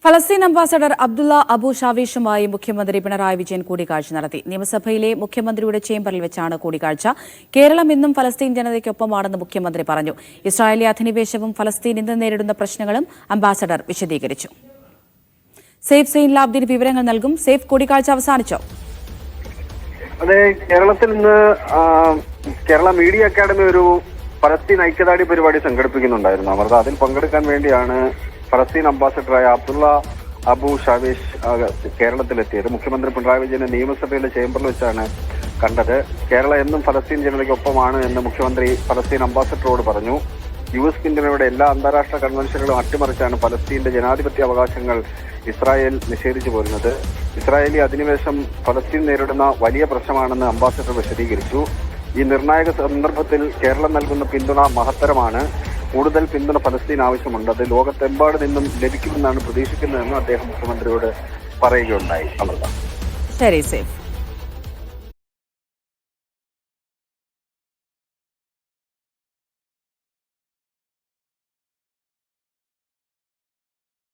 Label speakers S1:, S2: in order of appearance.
S1: ഫലസ്തീൻ അംബാസഡർ അബ്ദുള്ള അബു ഷാവേഷുമായി മുഖ്യമന്ത്രി പിണറായി വിജയൻ കൂടിക്കാഴ്ച നടത്തി. നിയമസഭയിലെ മുഖ്യമന്ത്രിയുടെ ചേംബറിൽ വെച്ചാണ് കൂടിക്കാഴ്ച. കേരളം ഇന്നും ഫലസ്തീൻ ജനതയ്ക്കൊപ്പമാണെന്ന് മുഖ്യമന്ത്രി പറഞ്ഞു. ഇസ്രായേലി അധിനിവേശവും ഫലസ്തീൻ ഇന്ന് നേരിടുന്ന പ്രശ്നങ്ങളും അംബാസഡർ വിശദീകരിച്ചു. സേഫ് സെയിൻ ലാബ്ദീൻ വിവരങ്ങൾ നൽകും. സേഫ്, കൂടിക്കാഴ്ച അവസാനിച്ചോ?
S2: അതെ, കേരളത്തിൽ ഇന്ന് കേരള മീഡിയ അക്കാദമി ഒരു ഫലസ്തീൻ ഐക്യദാർഢ്യ പരിപാടി സംഘടിപ്പിക്കുന്നുണ്ടായിരുന്നു. അമൃത, അതിൽ പങ്കെടുക്കാൻ വേണ്ടിയാണ് ഫലസ്തീൻ അംബാസഡറായ അബ്ദുള്ള അബു ഷാവേഷ് കേരളത്തിലെത്തിയത്. മുഖ്യമന്ത്രി പിണറായി വിജയനെ നിയമസഭയിലെ ചേംബറിൽ വെച്ചാണ് കണ്ടത്. കേരളം എന്നും ഫലസ്തീൻ ജനതയ്ക്കൊപ്പമാണ് എന്ന് മുഖ്യമന്ത്രി ഫലസ്തീൻ അംബാസഡറോട് പറഞ്ഞു. US പിന്തുണയുടെ എല്ലാ അന്താരാഷ്ട്ര കൺവെൻഷനുകളും അട്ടിമറിച്ചാണ് ഫലസ്തീന്റെ ജനാധിപത്യ അവകാശങ്ങൾ ഇസ്രായേൽ നിഷേധിച്ചു പോരുന്നത്. ഇസ്രായേലി അധിനിവേശം ഫലസ്തീൻ നേരിടുന്ന വലിയ പ്രശ്നമാണെന്ന് അംബാസഡർ വിശദീകരിച്ചു. ഈ നിർണായക സന്ദർഭത്തിൽ കേരളം നൽകുന്ന പിന്തുണ മഹത്തരമാണ്. കൂടുതൽ പിന്തുണ ഫലസ്തീൻ ആവശ്യമുണ്ട്. അത് ലോകത്തെമ്പാട് നിന്നും ലഭിക്കുമെന്നാണ് പ്രതീക്ഷിക്കുന്നതെന്ന് അദ്ദേഹം മുഖ്യമന്ത്രിയോട് പറയുകയുണ്ടായി. അമൃത.
S1: ശരി, സേഫ്.